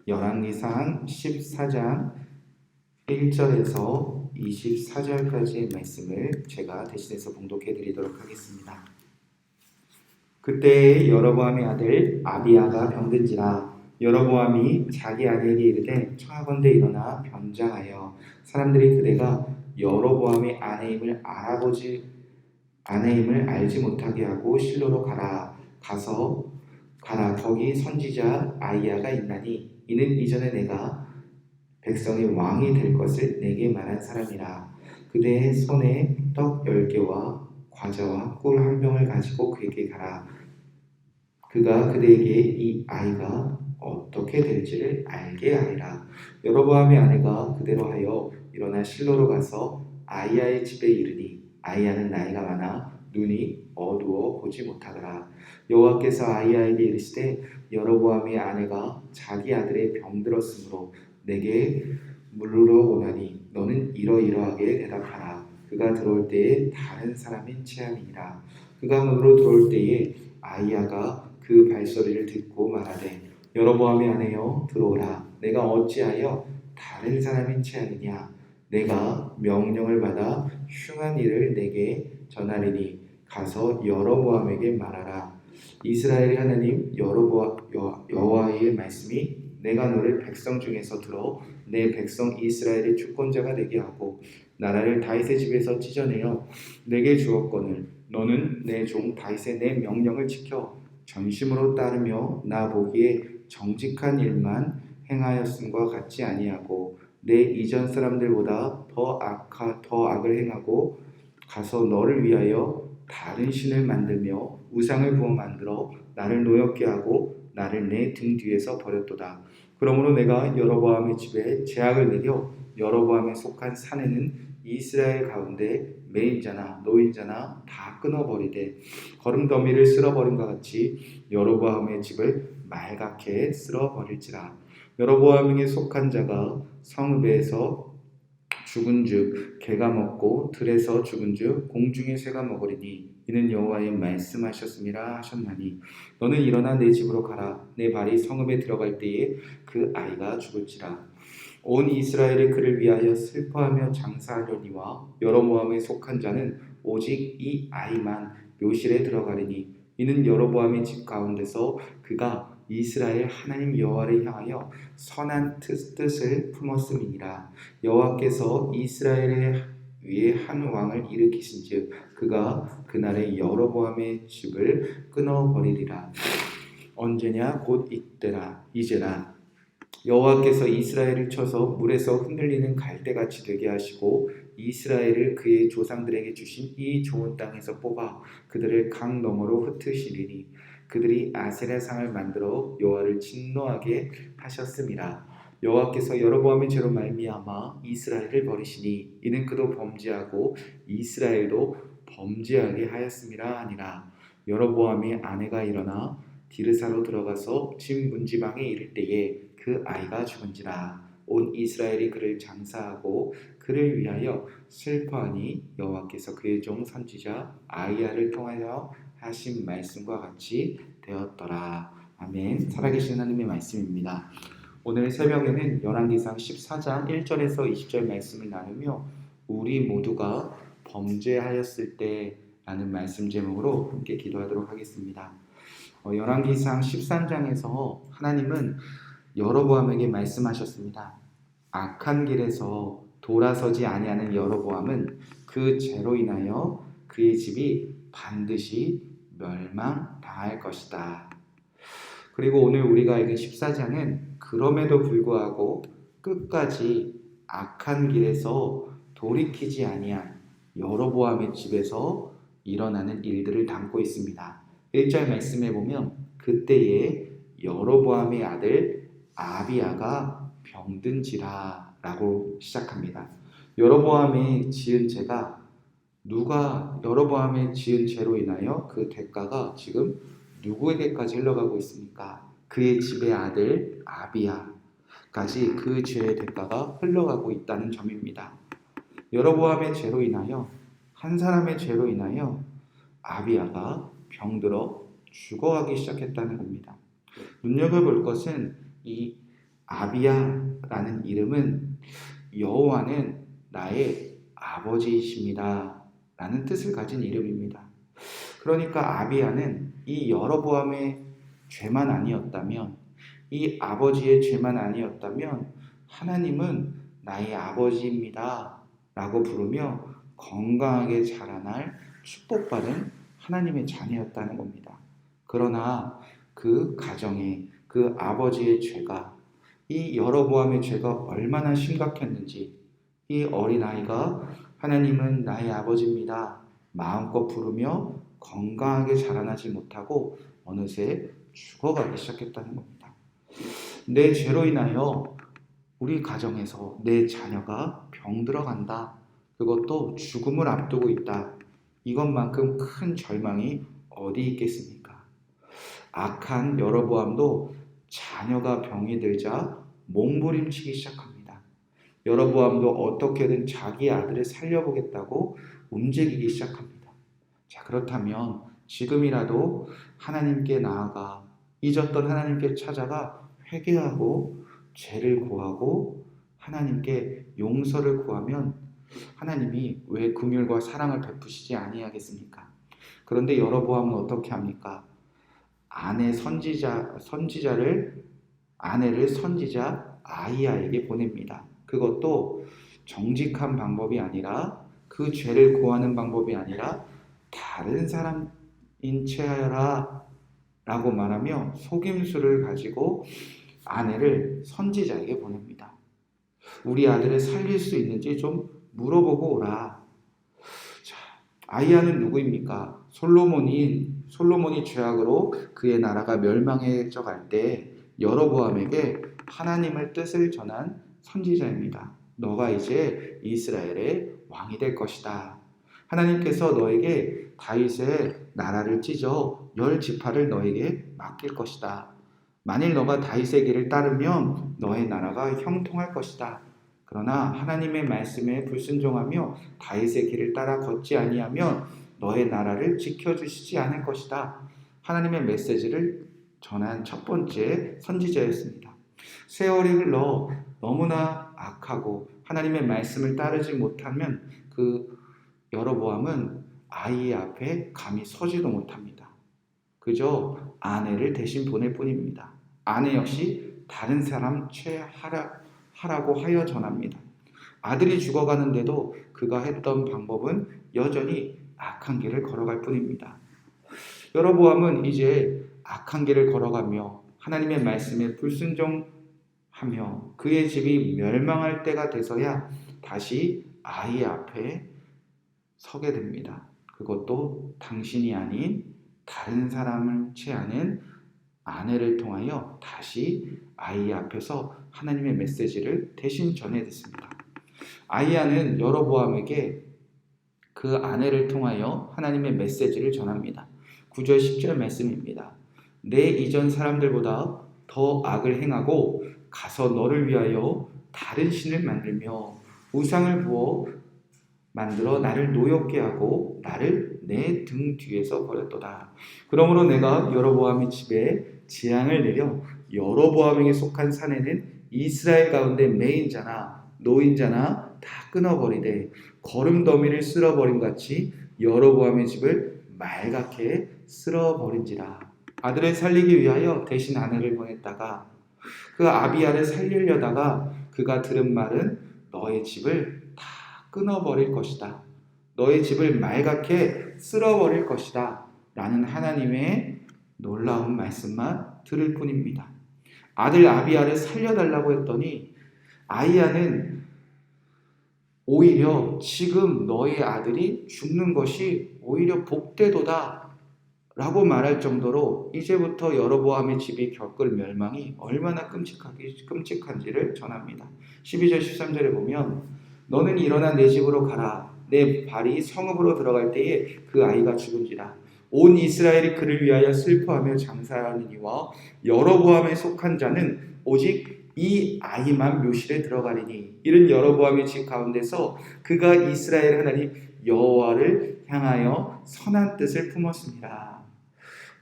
열왕기상 14장 1절에서 24절까지의 말씀을 제가 대신해서 봉독해 드리도록 하겠습니다. 그때 여로보암의 아들 아비야가 병든지라. 여로보암이 자기 아내에게 이르되 청하건대 일어나 변장하여 사람들이 그대가 여로보암의 아내임을 알지 못하게 하고 실로로 가라. 거기 선지자 아이야가 있나니 이는 이전에 내가 백성의 왕이 될 것을 내게 말한 사람이라. 그대의 손에 떡 10개와 과자와 꿀 한 병을 가지고 그에게 가라. 그가 그대에게 이 아이가 어떻게 될지를 알게 하리라. 여로보암의 아내가 그대로 하여 일어나 실로로 가서 아이야의 집에 이르니 아이야는 나이가 많아 눈이 어두워 보지 못하더라. 여호와께서 아이야에게 이르시되 여로보암의 아내가 자기 아들의 병들었으므로 내게 물으러 오나니 너는 이러이러하게 대답하라. 그가 들어올 때에 다른 사람인 체함이니라. 그가 문으로 들어올 때에 아이야가 그 발소리를 듣고 말하되 여로보암의 아내여 들어오라. 내가 어찌하여 다른 사람인 체하느냐. 내가 명령을 받아 흉한 일을 내게 전하리니 가서 여로보암에게 말하라. 이스라엘의 하나님 여호와의 말씀이 내가 너를 백성 중에서 들어 내 백성 이스라엘의 주권자가 되게 하고 나라를 다윗의 집에서 찢어내어 내게 주었거늘 너는 내 종 다윗의 내 명령을 지켜 전심으로 따르며 나 보기에 정직한 일만 행하였음과 같지 아니하고 내 이전 사람들보다 더 악을 행하고 가서 너를 위하여 다른 신을 만들며 우상을 부어 만들어 나를 노엽게 하고 나를 내 등 뒤에서 버렸도다. 그러므로 내가 여로보암의 집에 제약을 내려 여로보암에 속한 사내는 이스라엘 가운데 매인자나 노인자나 다 끊어버리되 거름더미를 쓸어버림과 같이 여로보암의 집을 말갛게 쓸어버릴지라. 여로보암에게 속한 자가 성읍에서 죽은즉 개가 먹고 들에서 죽은즉 공중의 새가 먹으리니 이는 여호와의 말씀하셨음이라 하셨나니 너는 일어나 내 집으로 가라. 내 발이 성읍에 들어갈 때에 그 아이가 죽을지라. 온 이스라엘이 그를 위하여 슬퍼하며 장사하려니와 여로보암에 속한 자는 오직 이 아이만 묘실에 들어가리니 이는 여로보암의 집 가운데서 그가 이스라엘 하나님 여호와를 향하여 선한 뜻을 품었음이니라. 여호와께서 이스라엘의 위에 한 왕을 일으키신즉 그가 그날에 여로보암의 집을 끊어버리리라. 언제냐 곧 이제라. 여호와께서 이스라엘을 쳐서 물에서 흔들리는 갈대같이 되게 하시고 이스라엘을 그의 조상들에게 주신 이 좋은 땅에서 뽑아 그들을 강 너머로 흩으시리니 그들이 아세라상을 만들어 여호와를 진노하게 하셨음이라. 여호와께서 여로보암의 죄로 말미암아 이스라엘을 버리시니 이는 그도 범죄하고 이스라엘도 범죄하게 하였음이라 하니라. 여로보암의 아내가 일어나 디르사로 들어가서 집 문지방에 이를 때에 그 아이가 죽은지라. 온 이스라엘이 그를 장사하고 그를 위하여 슬퍼하니 여호와께서 그의 종 선지자 아이야를 통하여 하신 말씀과 같이 되었더라. 아멘. 살아계신 하나님의 말씀입니다. 오늘 새벽에는 열왕기상 14장 1절에서 20절 말씀을 나누며 우리 모두가 범죄하였을 때라는 말씀 제목으로 함께 기도하도록 하겠습니다. 열왕기상 13장에서 하나님은 여로보암에게 말씀하셨습니다. 악한 길에서 돌아서지 아니하는 여로보암은 그 죄로 인하여 그의 집이 반드시 멸망당할 것이다. 그리고 오늘 우리가 읽은 14장은 그럼에도 불구하고 끝까지 악한 길에서 돌이키지 아니한 여로보암의 집에서 일어나는 일들을 담고 있습니다. 1절 말씀에 보면 그때에 여로보암의 아들 아비야가 병든지라 라고 시작합니다. 여로보암이 지은 죄가 여로보암이 지은 죄로 인하여 그 대가가 지금 누구에게까지 흘러가고 있습니까? 그의 집의 아들 아비야까지 그 죄의 대가가 흘러가고 있다는 점입니다. 여로보암의 죄로 인하여 한 사람의 죄로 인하여 아비야가 병들어 죽어가기 시작했다는 겁니다. 눈여겨볼 것은 이 아비야라는 이름은 여호와는 나의 아버지이십니다 라는 뜻을 가진 이름입니다. 그러니까 아비야는 이 여로보암의 죄만 아니었다면, 이 아버지의 죄만 아니었다면 하나님은 나의 아버지입니다 라고 부르며 건강하게 자라날 축복받은 하나님의 자녀였다는 겁니다. 그러나 그 가정에 그 아버지의 죄가, 이 여로보암의 죄가 얼마나 심각했는지 이 어린아이가 하나님은 나의 아버지입니다 마음껏 부르며 건강하게 자라나지 못하고 어느새 죽어가기 시작했다는 겁니다. 내 죄로 인하여 우리 가정에서 내 자녀가 병들어간다. 그것도 죽음을 앞두고 있다. 이것만큼 큰 절망이 어디 있겠습니까? 악한 여로보암도 자녀가 병이 들자 몸부림치기 시작합니다. 여로보암도 어떻게든 자기 아들을 살려보겠다고 움직이기 시작합니다. 자, 그렇다면 지금이라도 하나님께 나아가 잊었던 하나님께 찾아가 회개하고 죄를 고하고 하나님께 용서를 구하면 하나님이 왜 긍휼과 사랑을 베푸시지 아니하겠습니까? 그런데 여로보암은 어떻게 합니까? 아내를 선지자 아히야에게 보냅니다. 그것도 정직한 방법이 아니라, 그 죄를 고하는 방법이 아니라 다른 사람인 체하여라 라고 말하며 속임수를 가지고 아내를 선지자에게 보냅니다. 우리 아들을 살릴 수 있는지 좀 물어보고 오라. 자, 아히야는 누구입니까? 솔로몬이 죄악으로 그의 나라가 멸망해져 갈 때 여로보암에게 하나님의 뜻을 전한 선지자입니다. 너가 이제 이스라엘의 왕이 될 것이다. 하나님께서 너에게 다윗의 나라를 찢어 10지파를 너에게 맡길 것이다. 만일 너가 다윗의 길을 따르면 너의 나라가 형통할 것이다. 그러나 하나님의 말씀에 불순종하며 다윗의 길을 따라 걷지 아니하면 너의 나라를 지켜주시지 않을 것이다. 하나님의 메시지를 전한 첫 번째 선지자였습니다. 세월이 흘러 너무나 악하고 하나님의 말씀을 따르지 못하면 그 여로보암은 아이 앞에 감히 서지도 못합니다. 그저 아내를 대신 보낼 뿐입니다. 아내 역시 다른 사람 하라고 하여 전합니다. 아들이 죽어가는데도 그가 했던 방법은 여전히 악한 길을 걸어갈 뿐입니다. 여로보암은 이제 악한 길을 걸어가며 하나님의 말씀에 불순종하며 그의 집이 멸망할 때가 돼서야 다시 아이 앞에 서게 됩니다. 그것도 당신이 아닌 다른 사람을 취하는 아내를 통하여 다시 아이 앞에서 하나님의 메시지를 대신 전해 듣습니다. 아히야는 여로보암에게 그 아내를 통하여 하나님의 메시지를 전합니다. 9절 10절 말씀입니다. 내 이전 사람들보다 더 악을 행하고 가서 너를 위하여 다른 신을 만들며 우상을 부어 만들어 나를 노엽게 하고 나를 내 등 뒤에서 버렸도다. 그러므로 내가 여로보암의 집에 재앙을 내려 여로보암에게 속한 사내는 이스라엘 가운데 매인 자나 노인 자나 다 끊어버리되 거름더미를 쓸어버림 같이 여로보암의 집을 말갛게 쓸어버린지라. 아들을 살리기 위하여 대신 아내를 보냈다가 그 아비야를 살리려다가 그가 들은 말은 너의 집을 다 끊어버릴 것이다. 너의 집을 말갛게 쓸어버릴 것이다. 라는 하나님의 놀라운 말씀만 들을 뿐입니다. 아들 아비야를 살려달라고 했더니 아히야는 오히려 지금 너의 아들이 죽는 것이 오히려 복되도다 라고 말할 정도로 이제부터 여로보암의 집이 겪을 멸망이 얼마나 끔찍한지를 전합니다. 12절 13절에 보면 너는 일어나 내 집으로 가라. 내 발이 성읍으로 들어갈 때에 그 아이가 죽은지라. 온 이스라엘이 그를 위하여 슬퍼하며 장사하느니와 여로보암에 속한 자는 오직 이 아이만 묘실에 들어가리니 이는 여로보암의 집 가운데서 그가 이스라엘 하나님 여호와를 향하여 선한 뜻을 품었습니다.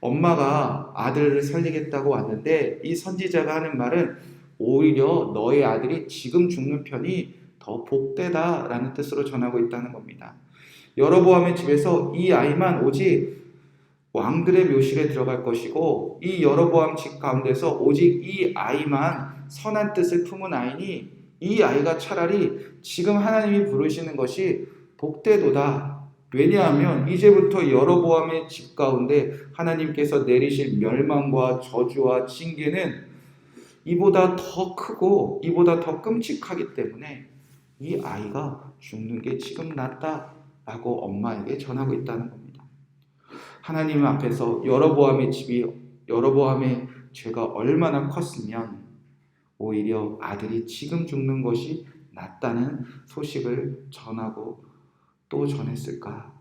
엄마가 아들을 살리겠다고 왔는데 이 선지자가 하는 말은 오히려 너의 아들이 지금 죽는 편이 더 복되다라는 뜻으로 전하고 있다는 겁니다. 여로보암의 집에서 이 아이만 오직 왕들의 묘실에 들어갈 것이고 이 여로보암 집 가운데서 오직 이 아이만 선한 뜻을 품은 아이니 이 아이가 차라리 지금 하나님이 부르시는 것이 복되도다. 왜냐하면 이제부터 여로보암의 집 가운데 하나님께서 내리실 멸망과 저주와 징계는 이보다 더 크고 이보다 더 끔찍하기 때문에 이 아이가 죽는 게 지금 낫다라고 엄마에게 전하고 있다는 겁니다. 하나님 앞에서 여로보암의 죄가 얼마나 컸으면 오히려 아들이 지금 죽는 것이 낫다는 소식을 전하고 또 전했을까?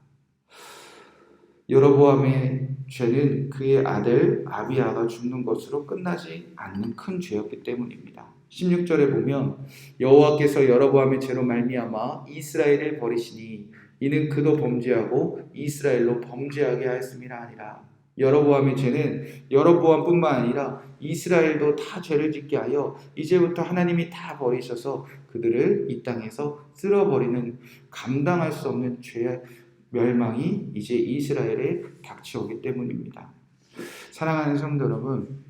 여로보암의 죄는 그의 아들 아비야가 죽는 것으로 끝나지 않는 큰 죄였기 때문입니다. 16절에 보면 여호와께서 여로보암의 죄로 말미암아 이스라엘을 버리시니 이는 그도 범죄하고 이스라엘로 범죄하게 하였음이라 하니라. 여로보암의 죄는 여로보암뿐만 아니라 이스라엘도 다 죄를 짓게 하여 이제부터 하나님이 다 버리셔서 그들을 이 땅에서 쓸어버리는 감당할 수 없는 죄의 멸망이 이제 이스라엘에 닥쳐오기 때문입니다. 사랑하는 성도 여러분,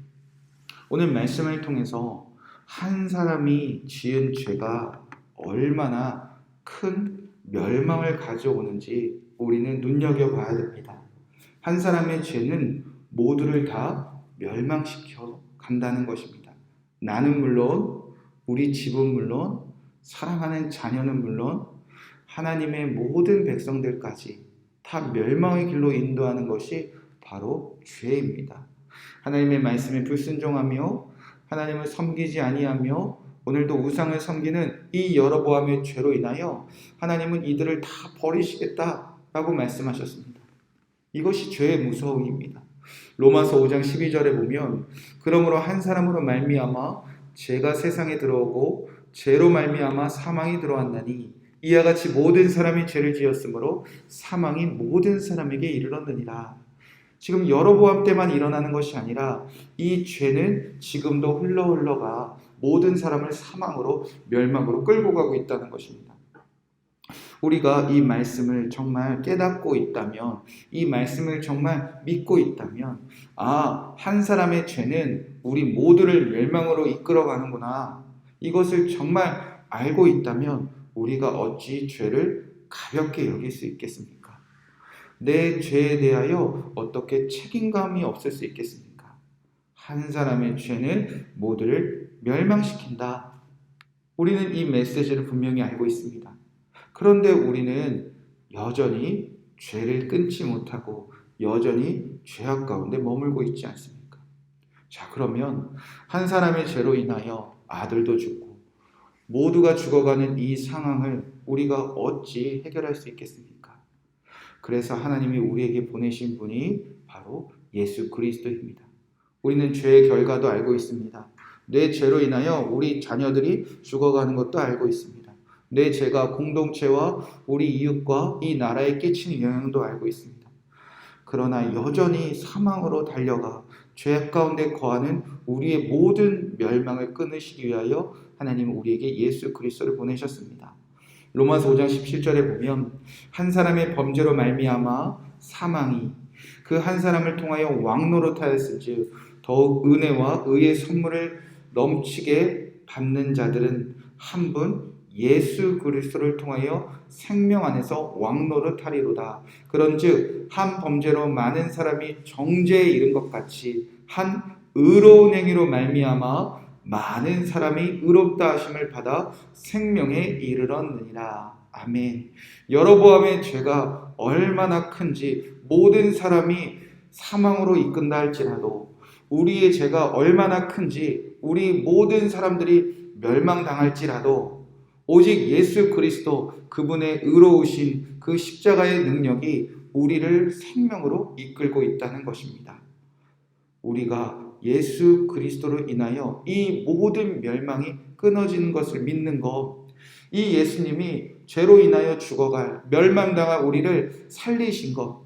오늘 말씀을 통해서 한 사람이 지은 죄가 얼마나 큰 멸망을 가져오는지 우리는 눈여겨봐야 됩니다. 한 사람의 죄는 모두를 다 멸망시켜 간다는 것입니다. 나는 물론, 우리 집은 물론, 사랑하는 자녀는 물론, 하나님의 모든 백성들까지 다 멸망의 길로 인도하는 것이 바로 죄입니다. 하나님의 말씀에 불순종하며 하나님을 섬기지 아니하며 오늘도 우상을 섬기는 이 여로보암의 죄로 인하여 하나님은 이들을 다 버리시겠다라고 말씀하셨습니다. 이것이 죄의 무서움입니다. 로마서 5장 12절에 보면 그러므로 한 사람으로 말미암아 죄가 세상에 들어오고 죄로 말미암아 사망이 들어왔나니 이와 같이 모든 사람이 죄를 지었으므로 사망이 모든 사람에게 이르렀느니라. 지금 여로보암 때만 일어나는 것이 아니라 이 죄는 지금도 흘러가 모든 사람을 사망으로 멸망으로 끌고 가고 있다는 것입니다. 우리가 이 말씀을 정말 깨닫고 있다면, 이 말씀을 정말 믿고 있다면, 한 사람의 죄는 우리 모두를 멸망으로 이끌어가는구나. 이것을 정말 알고 있다면 우리가 어찌 죄를 가볍게 여길 수 있겠습니까? 내 죄에 대하여 어떻게 책임감이 없을 수 있겠습니까? 한 사람의 죄는 모두를 멸망시킨다. 우리는 이 메시지를 분명히 알고 있습니다. 그런데 우리는 여전히 죄를 끊지 못하고 여전히 죄악 가운데 머물고 있지 않습니까? 자, 그러면 한 사람의 죄로 인하여 아들도 죽고 모두가 죽어가는 이 상황을 우리가 어찌 해결할 수 있겠습니까? 그래서 하나님이 우리에게 보내신 분이 바로 예수 그리스도입니다. 우리는 죄의 결과도 알고 있습니다. 내 죄로 인하여 우리 자녀들이 죽어가는 것도 알고 있습니다. 내 죄가 공동체와 우리 이웃과 이 나라에 끼치는 영향도 알고 있습니다. 그러나 여전히 사망으로 달려가 죄 가운데 거하는 우리의 모든 멸망을 끊으시기 위하여 하나님은 우리에게 예수 그리스도를 보내셨습니다. 로마서 5장 17절에 보면 한 사람의 범죄로 말미암아 사망이 그 한 사람을 통하여 왕노릇하였은즉 더욱 은혜와 의의 선물을 넘치게 받는 자들은 한 분 예수 그리스도를 통하여 생명 안에서 왕노릇하리로다. 그런즉 한 범죄로 많은 사람이 정죄에 이른 것 같이 한 의로운 행위로 말미암아 많은 사람이 의롭다 하심을 받아 생명에 이르렀느니라. 아멘. 여로보암의 죄가 얼마나 큰지 모든 사람이 사망으로 이끈다 할지라도 우리의 죄가 얼마나 큰지 우리 모든 사람들이 멸망당할지라도 오직 예수 그리스도 그분의 의로우신 그 십자가의 능력이 우리를 생명으로 이끌고 있다는 것입니다. 우리가 예수 그리스도로 인하여 이 모든 멸망이 끊어지는 것을 믿는 것, 이 예수님이 죄로 인하여 죽어갈 멸망당한 우리를 살리신 것,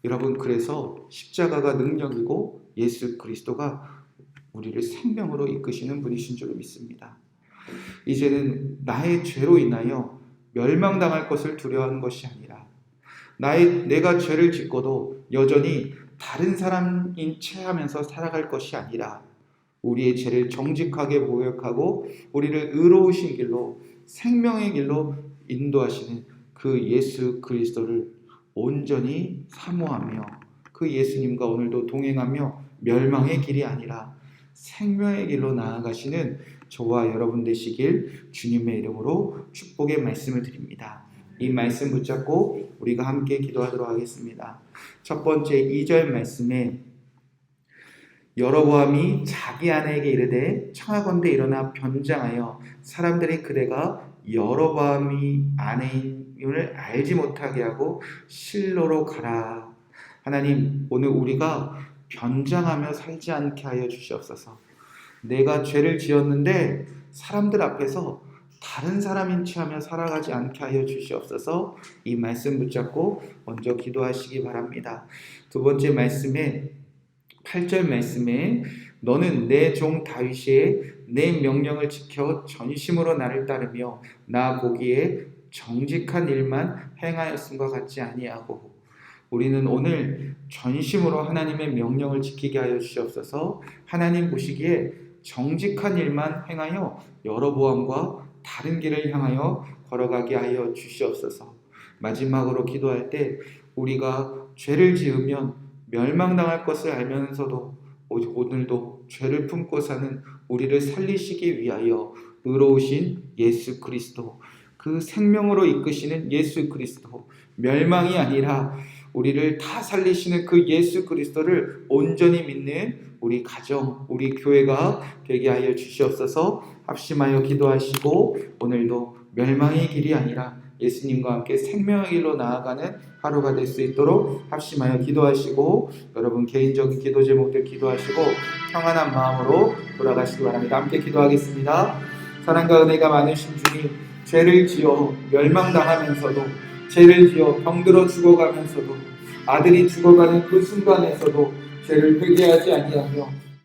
여러분 그래서 십자가가 능력이고 예수 그리스도가 우리를 생명으로 이끄시는 분이신 줄 믿습니다. 이제는 나의 죄로 인하여 멸망당할 것을 두려워하는 것이 아니라 내가 죄를 짓고도 여전히 다른 사람인 채 하면서 살아갈 것이 아니라 우리의 죄를 정직하게 모욕하고 우리를 의로우신 길로 생명의 길로 인도하시는 그 예수 그리스도를 온전히 사모하며 그 예수님과 오늘도 동행하며 멸망의 길이 아니라 생명의 길로 나아가시는 저와 여러분 되시길 주님의 이름으로 축복의 말씀을 드립니다. 이 말씀 붙잡고 우리가 함께 기도하도록 하겠습니다. 첫 번째 2절 말씀에 여로보암이 자기 아내에게 이르되 청하건대 일어나 변장하여 사람들이 그대가 여로보암이 아내임을 알지 못하게 하고 실로로 가라. 하나님, 오늘 우리가 변장하며 살지 않게 하여 주시옵소서. 내가 죄를 지었는데 사람들 앞에서 다른 사람인 채 하며 살아가지 않게 하여 주시옵소서. 이 말씀 붙잡고 먼저 기도하시기 바랍니다. 두 번째 말씀에 8절 말씀에 너는 내 종 다윗의 내 명령을 지켜 전심으로 나를 따르며 나 보기에 정직한 일만 행하였음과 같지 아니하고. 우리는 오늘 전심으로 하나님의 명령을 지키게 하여 주시옵소서. 하나님 보시기에 정직한 일만 행하여 여로보암과 다른 길을 향하여 걸어가게 하여 주시옵소서. 마지막으로 기도할 때 우리가 죄를 지으면 멸망당할 것을 알면서도 오늘도 죄를 품고 사는 우리를 살리시기 위하여 의로우신 예수 그리스도, 그 생명으로 이끄시는 예수 그리스도, 멸망이 아니라 우리를 다 살리시는 그 예수 그리스도를 온전히 믿는 우리 가정, 우리 교회가 되게 하여 주시옵소서. 합심하여 기도하시고 오늘도 멸망의 길이 아니라 예수님과 함께 생명의 길로 나아가는 하루가 될 수 있도록 합심하여 기도하시고 여러분 개인적인 기도 제목들 기도하시고 평안한 마음으로 돌아가시기 바랍니다. 함께 기도하겠습니다. 사랑과 은혜가 많으신 주님, 죄를 지어 멸망당하면서도 죄를 지어 병들어 죽어가면서도 아들이 죽어가는 그 순간에서도 죄를 회개하지 아니하며